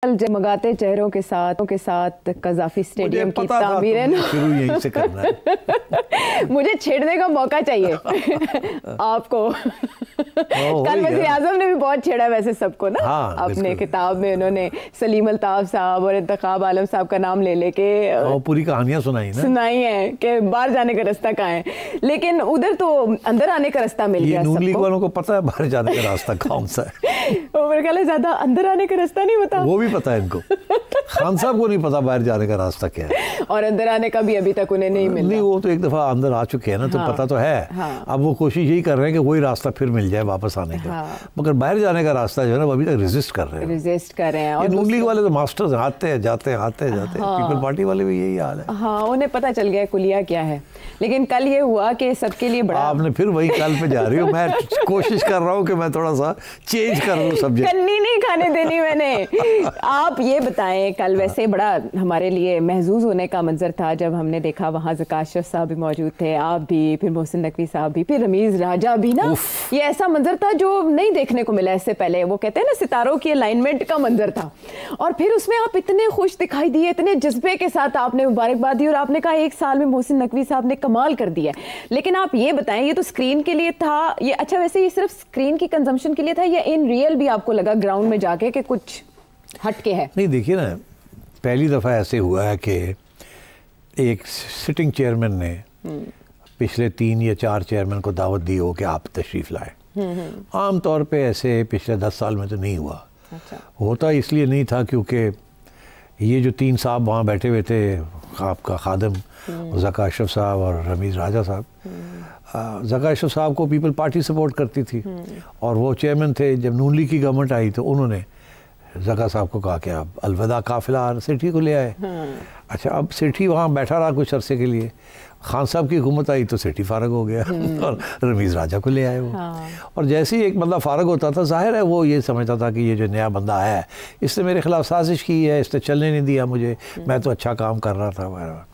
जगमगाते चेहरों के साथ कज़ाफ़ी स्टेडियम की तामीर है ना, शुरू यहीं से करना है। मुझे छेड़ने का मौका चाहिए आपको। कल वज़ीर आज़म ने भी बहुत छेड़ा वैसे सबको ना। हाँ, अपने किताब में उन्होंने सलीम अल्ताफ़ साहब और इंतखाब आलम साहब का नाम ले लेके पूरी कहानियां सुनाई है कि बाहर जाने का रास्ता कहाँ है, लेकिन उधर तो अंदर आने का रास्ता मिल गया। नून लीग वालों को पता है बाहर जाने का रास्ता कौन सा है। मेरे ख्याल है ज्यादा अंदर आने का रास्ता नहीं पता, वो भी पता है इनको। खान साहब को नहीं पता बाहर जाने का रास्ता क्या है, और अंदर आने का भी अभी तक उन्हें नहीं मिला। नहीं, वो तो एक दफा अंदर आ चुके हैं ना, तो पता तो है। अब वो कोशिश यही कर रहे हैं कि वही रास्ता फिर मिल जाए वापस आने का। मगर बाहर जाने का रास्ता जो है ना, वो अभी तक रेजिस्ट कर रहे हैं। और नून लीग वाले तो मास्टर्स आते हैं जाते हैं पीपल पार्टी वाले भी यही हाल है। हाँ, उन्हें पता चल गया कुलिया क्या है। लेकिन कल ये हुआ कि सबके लिए बड़ा, आपने फिर वही कल पे जा रही हो। मैं कोशिश कर रहा हूँ कि मैं थोड़ा सा चेंज कर दूँ सब्जेक्ट। कन्नी नहीं खाने देनी मैंने। आप ये बताएं, कल वैसे बड़ा हमारे लिए महजूज होने का मंजर था जब हमने देखा वहाँ ज़का अशरफ साहब भी मौजूद थे, आप भी, फिर मोहसिन नकवी साहब भी, फिर रमीज़ राजा भी ना। ये ऐसा मंजर था जो नहीं देखने को मिला इससे पहले। वो कहते हैं ना, सितारों की अलाइनमेंट का मंजर था। और फिर उसमें आप इतने खुश दिखाई दिए, इतने जज्बे के साथ आपने मुबारकबाद दी और आपने कहा एक साल में मोहसिन नकवी साहब ने कमाल कर दिया। लेकिन आप ये बताएं, ये तो स्क्रीन के लिए था ये, अच्छा वैसे ये सिर्फ स्क्रीन की कंजम्पशन के लिए था या इन रियल भी आपको लगा ग्राउंड में जाके कि कुछ हटके है? नहीं, देखिए ना, पहली दफ़ा ऐसे हुआ है कि एक सिटिंग चेयरमैन ने पिछले 3 या 4 चेयरमैन को दावत दी हो कि आप तशरीफ़ लाएं। आम तौर पे ऐसे पिछले 10 साल में तो नहीं हुआ। अच्छा। होता इसलिए नहीं था क्योंकि ये जो 3 साहब वहाँ बैठे हुए थे, आपका खादम ज़का अशरफ साहब और रमीज़ राजा साहब। ज़का अशरफ साहब को पीपल पार्टी सपोर्ट करती थी और वो चेयरमैन थे। जब नून लीग की गवर्नमेंट आई तो उन्होंने ज़का साहब को कहा कि आप अलविदा काफिला सेठी को ले आए। अच्छा, अब सेठी वहाँ बैठा रहा कुछ अरसे के लिए। खान साहब की हुकूमत आई तो सेठी फारग हो गया और रमीज़ राजा को ले आए वो। और जैसे ही एक बंदा फारग होता था, जाहिर है वो ये समझता था कि ये जो नया बंदा आया है इसने मेरे खिलाफ साजिश की है, इसने चलने नहीं दिया मुझे, मैं तो अच्छा काम कर रहा था।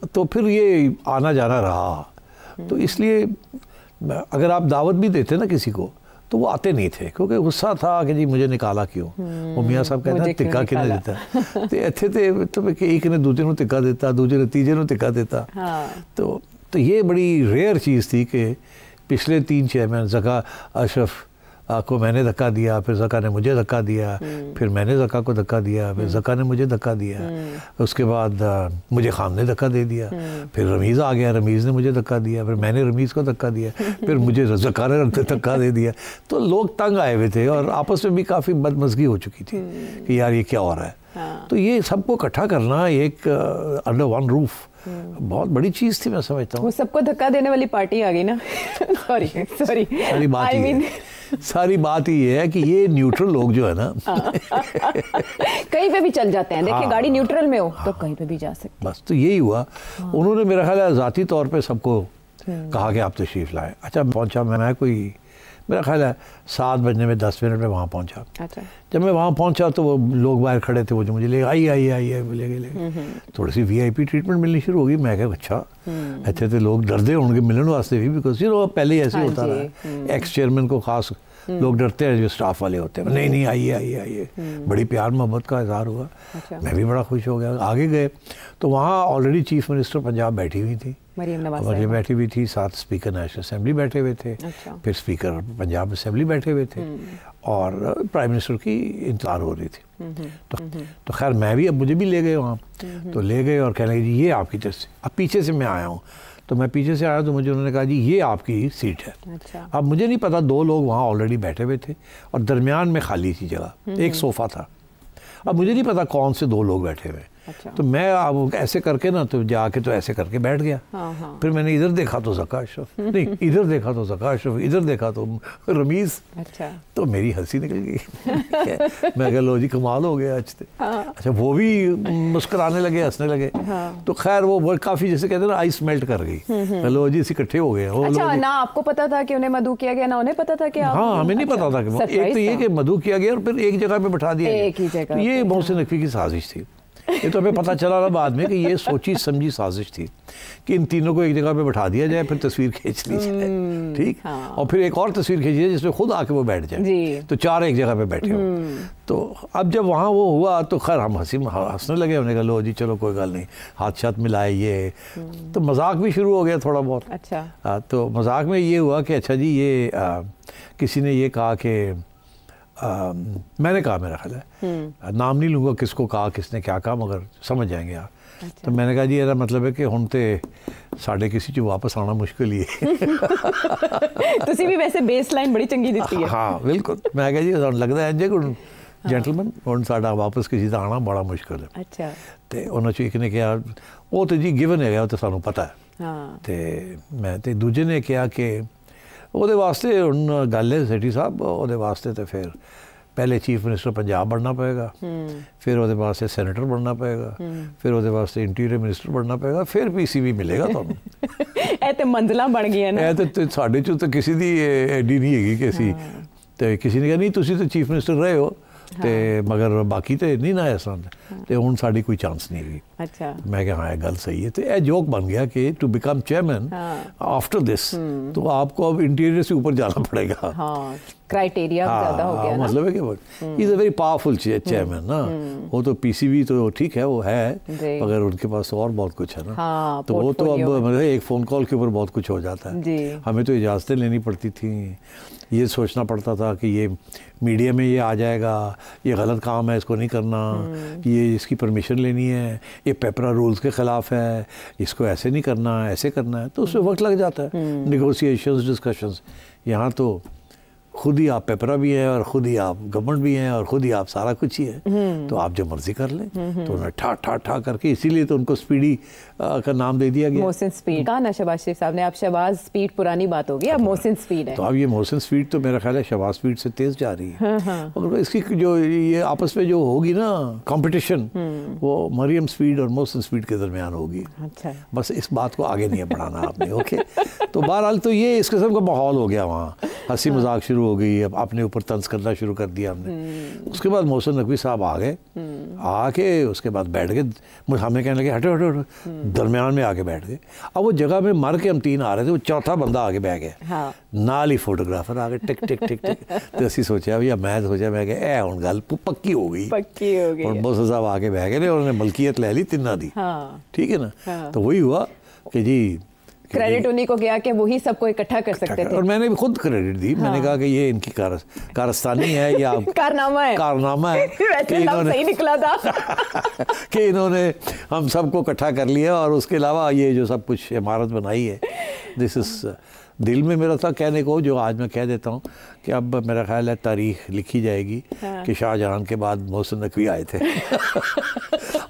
तो फिर ये आना जाना रहा। तो इसलिए अगर आप दावत भी देते ना किसी को तो वो आते नहीं थे, क्योंकि गुस्सा था कि जी मुझे निकाला क्यों। वो मियाँ साहब कहते हैं टिक्का किने देता तो इतने थे तो एक ने दूसरे को टिक्का देता, दूसरे ने तीजे को टिक्का देता। तो ये बड़ी रेयर चीज़ थी कि पिछले 3 चेयरमैन, ज़का अशरफ को मैंने धक्का दिया, फिर ज़का ने मुझे धक्का दिया, फिर मैंने ज़का को धक्का दिया, फिर ज़का ने मुझे धक्का दिया, उसके बाद मुझे खान ने धक्का दे दिया, फिर रमीज़ आ गया, रमीज़ ने मुझे धक्का दिया, फिर मैंने रमीज़ को धक्का दिया, फिर मुझे ज़का ने धक्का दे दिया। तो लोग तंग आए हुए थे और आपस में भी काफ़ी बदमज़गी हो चुकी थी कि यार ये क्या हो रहा है। तो ये सबको इकट्ठा करना एक अंडर वन रूफ बहुत बड़ी चीज़ थी, मैं समझता हूँ। वो सबको धक्का देने वाली पार्टी आ गई ना। सॉरी सारी बात ये है कि ये न्यूट्रल लोग जो है ना कहीं पे भी चल जाते हैं। देखिए, गाड़ी न्यूट्रल में हो तो कहीं पे भी जा सकते। बस तो यही हुआ। उन्होंने मेरा ख्याल है ज़ाती तौर पे सबको कहा कि आप तशरीफ़ लाएं। अच्छा, पहुंचा मैं कोई मेरा ख्याल है 7 बजने में 10 मिनट में वहाँ पहुँचा। अच्छा। जब मैं वहाँ पहुँचा तो वो लोग बाहर खड़े थे, वो जो मुझे ले आइए ले गए। थोड़ी सी VIP ट्रीटमेंट मिलनी शुरू हो गई। मैं कहा अच्छा, अच्छे थे लोग डरते होंगे मिलने वास्ते भी, बिकॉज पहले ही ऐसे होता रहा। एक्स चेयरमैन को खास लोग डरते हैं जो स्टाफ वाले होते हैं। नहीं आइए। बड़ी प्यार मोहब्बत का इजहार हुआ। मैं भी बड़ा खुश हो गया। आगे गए तो वहाँ ऑलरेडी चीफ मिनिस्टर पंजाब बैठी हुई थी, मरियम नवाज़ बैठी हुई थी, साथ स्पीकर नेशनल असेंबली बैठे हुए थे। अच्छा। फिर स्पीकर पंजाब असेंबली बैठे हुए थे और प्राइम मिनिस्टर की इंतजार हो रही थी। तो खैर मैं भी, अब मुझे भी ले गए वहाँ। तो ले गए और कहने लगे जी ये आपकी तरफ से। अब पीछे से मैं आया हूँ, तो मैं पीछे से आया तो मुझे उन्होंने कहा जी ये आपकी सीट है। अच्छा। अब मुझे नहीं पता, 2 लोग वहाँ ऑलरेडी बैठे हुए थे और दरमियान में खाली थी जगह, एक सोफ़ा था। अब मुझे नहीं पता कौन से 2 लोग बैठे हुए। अच्छा। तो मैं अब ऐसे करके ना तो जाके तो ऐसे करके बैठ गया। फिर मैंने इधर देखा तो ज़का अशरफ, नहीं इधर देखा तो ज़का अशरफ, इधर देखा तो रमीज़। अच्छा। तो मेरी हंसी निकल गई। मैं कह लो जी कमाल हो गया आज। अच्छा, वो भी मुस्कुराने लगे, हंसने लगे। तो खैर वो काफ़ी, जैसे कहते हैं ना, आइस मेल्ट कर गई। लो जी इसी इकट्ठे हो गए। अच्छा, ना आपको पता था कि उन्हें मधु किया गया, ना उन्हें पता था कि हाँ, हमें नहीं पता था कि एक तो ये कि मधु किया गया और फिर एक जगह पे बैठा दिया। एक ही जगह। ये मोहसिन नकवी की साजिश थी। ये तो हमें पता चला ना बाद में कि ये सोची समझी साजिश थी कि इन तीनों को एक जगह पे बैठा दिया जाए, फिर तस्वीर खींच ली जाए, ठीक, हाँ। और फिर एक और तस्वीर खींची जाए जिसमें खुद आके वो बैठ जाए, तो चार एक जगह पे बैठे हो। तो अब जब वहाँ वो हुआ तो खैर हम हंसने लगे, हमने कहा लो जी चलो कोई गल नहीं, हाथ शाथ मिलाए ये, तो मजाक भी शुरू हो गया थोड़ा बहुत। अच्छा। तो मजाक में ये हुआ कि अच्छा जी ये किसी ने ये कहा कि मैंने कहा, मेरा ख्याल है नाम नहीं लूँगा किसको कहा, किसने क्या कहा, मगर समझ जाएंगे आप। अच्छा। तो मैंने कहा जी ਇਹਦਾ मतलब है कि ਹੁਣ ਤੇ ਸਾਡੇ ਕਿਸੇ ਚ ਵਾਪਸ ਆਉਣਾ ਮੁਸ਼ਕਿਲ ਹੀ ਹੈ। ਤੁਸੀਂ ਵੀ ਵੈਸੇ ਬੇਸਲਾਈਨ ਬੜੀ ਚੰਗੀ ਦਿੱਤੀ ਹੈ। ਹਾਂ ਬਿਲਕੁਲ, ਮੈਂ ਕਿਹਾ ਜੀ ਤੁਹਾਨੂੰ ਲੱਗਦਾ ਹੈ ਜੇ ਕੋਈ ਜੈਂਟਲਮੈਨ ਹੁਣ ਸਾਡਾ ਵਾਪਸ ਕਿਸੇ ਦਾ ਆਉਣਾ ਬੜਾ ਮੁਸ਼ਕਿਲ ਹੈ। ਅੱਛਾ। ਤੇ ਉਹਨਾਂ ਚ ਇੱਕ ਨੇ ਕਿਹਾ ਉਹ ਤੇ ਜੀ ਗਿਵਨ ਹੈਗਾ, ਉਹ ਤੇ ਸਾਨੂੰ ਪਤਾ ਹੈ। ਹਾਂ। ਤੇ ਮੈਂ ਤੇ ਦੂਜੇ ਨੇ ਕਿਹਾ ਕਿ ਉਹਦੇ ਵਾਸਤੇ ਹੁਣ ਗੱਲ ਹੈ ਸੈਠੀ ਸਾਹਿਬ, ਉਹਦੇ ਵਾਸਤੇ ਤੇ ਫਿਰ पहले चीफ मिनिस्टर पंजाब बनना पड़ेगा, फिर ਉਹਦੇ ਵਾਸਤੇ ਸੈਨੇਟਰ बनना पड़ेगा, फिर ਉਹਦੇ ਵਾਸਤੇ ਇੰਟੀਰੀਅਰ ਮਿਨਿਸਟਰ बनना पड़ेगा, फिर पीसीबी मिलेगा ਤੁਹਾਨੂੰ। ਇਹ ਤੇ ਮੰਜ਼ਲਾਂ ਬਣ ਗਈਆਂ ਨੇ। ਇਹ ਤੇ ਸਾਡੇ ਚ ਤਾਂ ਕਿਸੇ ਦੀ ਐਡੀ ਨਹੀਂ ਹੈਗੀ ਕਿ ਅਸੀਂ ਤੇ ਕਿਸੇ ਨੇ ਕਿਹਾ ਨਹੀਂ ਤੁਸੀਂ ਤਾਂ ਚੀਫ ਮਿਨਿਸਟਰ ਰਹੇ ਹੋ ਤੇ ਮਗਰ ਬਾਕੀ ਤੇ ਨਹੀਂ ਨਾ ਐਸਾ ਤੇ ਹੁਣ ਸਾਡੀ ਕੋਈ ਚਾਂਸ ਨਹੀਂ ਹੈਗੀ। अच्छा। मैं कहा हाँ गल सही है। तो यह जोक बन गया कि to become chairman after this तो आपको अब इंटीरियर से ऊपर जाना पड़ेगा। हाँ, क्राइटेरिया ज़्यादा हो गया ना। मतलब है कि is a very powerful chairman ना। वो तो पीसीबी तो ठीक है, वो है, मगर उनके पास और बहुत कुछ है ना। हाँ, तो वो तो अब मतलब एक फ़ोन कॉल के ऊपर बहुत कुछ हो जाता है। हमें तो इजाज़तें लेनी पड़ती थी, ये सोचना पड़ता था कि ये मीडिया में ये आ जाएगा, ये गलत काम है, इसको नहीं करना, ये इसकी परमिशन लेनी है, ये पेपरा रूल्स के ख़िलाफ़ है, इसको ऐसे नहीं करना, ऐसे करना है, तो उसमें वक्त लग जाता है। Negotiations, discussions. यहाँ तो खुद ही आप पेपरा भी हैं और खुद ही आप गवर्नमेंट भी हैं और खुद ही आप सारा कुछ ही है, तो आप जो मर्जी कर लें। तो उन्होंने ठा ठा ठा करके, इसीलिए तो उनको स्पीडी का नाम दे दिया गया। मोहसिन स्पीड कहा ना शहबाज शरीफ साहब ने, अब शहबाज स्पीड पुरानी बात होगी, अब मोहसिन स्पीड है। तो अब ये मोहसिन स्पीड तो मेरा ख्याल है शहबाज स्पीड से तेज जा रही है। और इसकी जो ये आपस में जो होगी ना कंपटीशन, वो मरियम स्पीड और मोहसिन स्पीड के दरमियान होगी। अच्छा। बस इस बात को आगे नहीं बढ़ाना आपने। ओके। तो बहरहाल तो ये इस किस्म का माहौल हो गया वहाँ, हंसी मजाक शुरू हो गई, अब अपने ऊपर तंज करना शुरू कर दिया हमने। उसके बाद मोहसिन नकवी साहब आ गए, आके उसके बाद बैठ गए, हमें कहने लगे हटो हटो हटो, दरमियान में आके बैठ गए। अब वो जगह में मर के हम तीन आ रहे थे, वो चौथा बंदा आगे बैठ गया। हाँ। नाल ही फोटोग्राफर आगे टिक टिक टिक टिक। तो असी सोचा भैया, मैं सोचा मैं ए हुण गल पक्की हो गई, पक्की हो गई। और मोहसिन साहब आके बैठ गए, उन्होंने मलकियत ले ली तिन्ना दी। ठीक है ना। तो वही हुआ कि जी क्रेडिट उन्हीं को गया कि वही सबको इकट्ठा कर सकते थे। और मैंने भी खुद क्रेडिट दी। मैंने कहा कि ये इनकी कारस्तानी है या कारनामा है, कारनामा है कि इन्होंने सही निकला था कि इन्होंने हम सबको इकट्ठा कर लिया, और उसके अलावा ये जो सब कुछ इमारत बनाई है, दिस इज दिल में मेरा था कहने को, जो आज मैं कह देता हूँ कि अब मेरा ख्याल है तारीख लिखी जाएगी कि शाहजहां के बाद मोहसिन नकवी आए थे।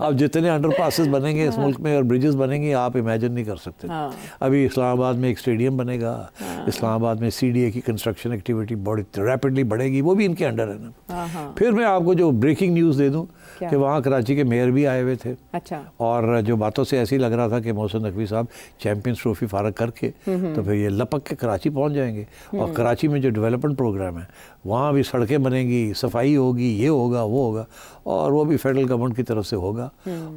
अब जितने अंडरपासेस बनेंगे इस मुल्क में और ब्रिजेस बनेंगे, आप इमेजिन नहीं कर सकते। अभी इस्लामाबाद में एक स्टेडियम बनेगा, इस्लामाबाद में सीडीए की कंस्ट्रक्शन एक्टिविटी बड़ी रैपिडली बढ़ेगी, वो भी इनके अंडर है ना। फिर मैं आपको जो ब्रेकिंग न्यूज़ दे दूँ कि वहाँ कराची के मेयर भी आए हुए थे। अच्छा। और जो बातों से ऐसे ही लग रहा था कि मोहसिन नकवी साहब चैम्पियंस ट्रॉफी फारग करके तो फिर ये लपक के कराची पहुँच जाएंगे, और कराची में जो डेवलपमेंट प्रोग्राम है वहाँ भी सड़कें बनेंगी, सफाई होगी, ये होगा वो होगा, और वो भी फेडरल गवर्नमेंट की तरफ से होगा।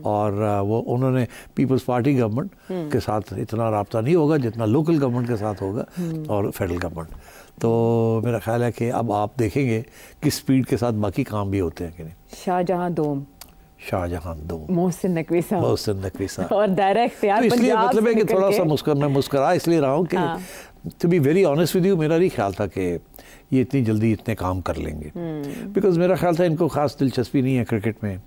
और वो उन्होंने पीपल्स पार्टी गवर्नमेंट के साथ इतना राब्ता नहीं होगा जितना लोकल गवर्नमेंट के साथ होगा और फेडरल गवर्नमेंट। तो मेरा ख्याल है कि अब आप देखेंगे कि स्पीड के साथ बाकी काम भी होते हैं कि नहीं। शाहजहां दोम, शाहजहां दो, मोहसिन नकवी साहब, मोहसिन नकवी साहब, और दायरा इख्तियार तो इसलिए मतलब है कि थोड़ा सा मैं मुस्कुरा इसलिए रहा हूँ कि to be very honest with you, मेरा नहीं ख्याल था कि ये इतनी जल्दी इतने काम कर लेंगे, बिकॉज मेरा ख्याल था इनको ख़ास दिलचस्पी नहीं है क्रिकेट में,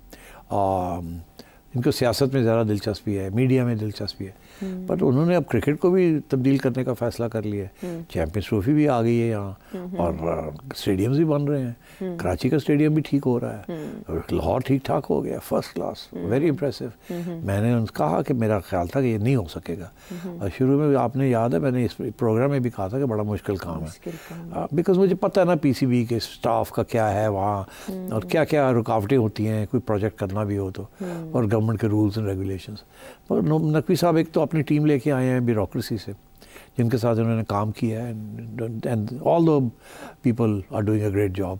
इनको सियासत में ज़्यादा दिलचस्पी है, मीडिया में दिलचस्पी है। बट उन्होंने अब क्रिकेट को भी तब्दील करने का फ़ैसला कर लिया है। चैम्पियंस ट्रॉफी भी आ गई है यहाँ, और स्टेडियम्स भी बन रहे हैं। कराची का स्टेडियम भी ठीक हो रहा है, और लाहौर ठीक ठाक हो गया, फर्स्ट क्लास, वेरी इंप्रेसिव। मैंने उनसे कहा कि मेरा ख्याल था कि ये नहीं हो सकेगा, और शुरू में आपने याद है मैंने इस प्रोग्राम में भी कहा था कि बड़ा मुश्किल काम है, बिकॉज मुझे पता है ना पीसीबी के स्टाफ का क्या है वहाँ, और क्या क्या रुकावटें होती हैं कोई प्रोजेक्ट करना भी हो तो, और गवर्नमेंट के रूल्स एंड रेगुलेशंस। पर नकवी साहब एक तो अपनी टीम लेके आए हैं ब्यूरोक्रेसी से, जिनके साथ उन्होंने काम किया है, and all the people are doing a great job.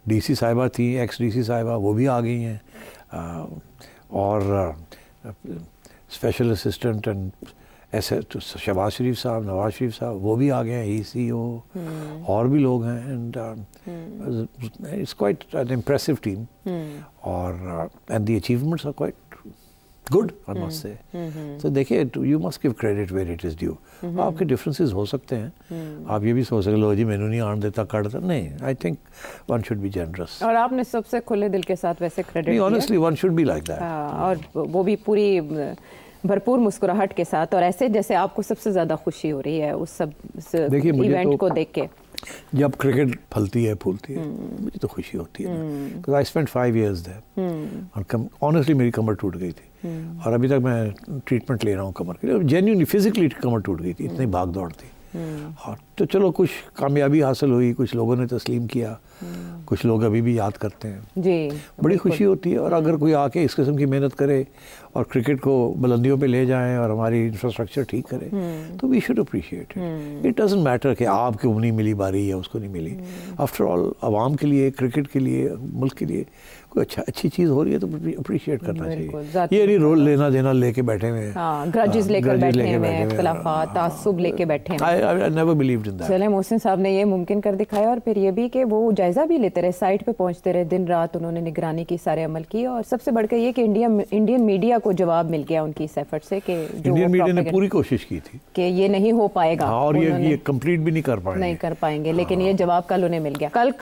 DC साहिबा थी, एक्स डीसी साहिबा, वो भी आ गई हैं, और स्पेशल असिस्टेंट एंड ऐसे तो शहबाज शरीफ साहब, नवाज शरीफ साहब, वो भी आ गए हैं, ECO, और भी लोग हैं, and it's quite an impressive team, और and the achievements are quite good, I must say. तो देखिए, you must give credit where it is due. आपके डिफरेंसेस हो सकते हैं, आप ये भी सोच सकते लो जी मैंने नहीं आन देता, कर देता, नहीं, I think one should be generous. और आपने सबसे खुले दिल के साथ वैसे क्रेडिट दिया, honestly one should be like that, और वो भी पूरी भरपूर मुस्कुराहट के साथ, और ऐसे जैसे आपको सबसे ज़्यादा खुशी हो रही है उस सब इवेंट को देख के। जब क्रिकेट फलती है, फूलती है, मुझे तो खुशी होती है, because I spent 5 years there, और ऑनेस्टली मेरी कमर टूट गई थी, और अभी तक मैं ट्रीटमेंट ले रहा हूँ कमर के लिए, जेन्युइनली फिजिकली कमर टूट गई थी, इतनी भाग दौड़ थी। और तो चलो कुछ कामयाबी हासिल हुई, कुछ लोगों ने तस्लीम किया, कुछ लोग अभी भी याद करते हैं जी, बड़ी खुशी होती है। और अगर कोई आके इस किस्म की मेहनत करे और क्रिकेट को बुलंदियों पे ले जाएं और हमारी इंफ्रास्ट्रक्चर ठीक करे, तो we should appreciate it. It doesn't matter कि आपको नहीं मिली बारी या उसको नहीं मिली, आफ्टर ऑल आवाम के लिए, क्रिकेट के लिए, मुल्क के लिए कोई अच्छी चीज़ हो रही है तो अप्रिशिएट करना चाहिए। ये नहीं रोल लेना देना लेके बैठे हुए हैं, ग्रजेस लेकर बैठे हुए हैं, इख्तिलाफात, तासुब लेके बैठे हैं। I never believed in that. चले, मोहसिन साहब ने ये मुमकिन कर दिखाया, और फिर ये भी कि वो जायजा भी लेते रहे, साइट पे पहुंचते रहे, दिन रात उन्होंने निगरानी की, सारे अमल की, और सबसे बढ़कर ये कि इंडियन मीडिया को जवाब मिल गया उनकी इस एफर्ट से कि इंडियन मीडिया ने पूरी कोशिश की थी कि ये नहीं हो पाएगा, और ये कंप्लीट भी नहीं कर पाएंगे, लेकिन ये जवाब कल उन्हें मिल गया। कल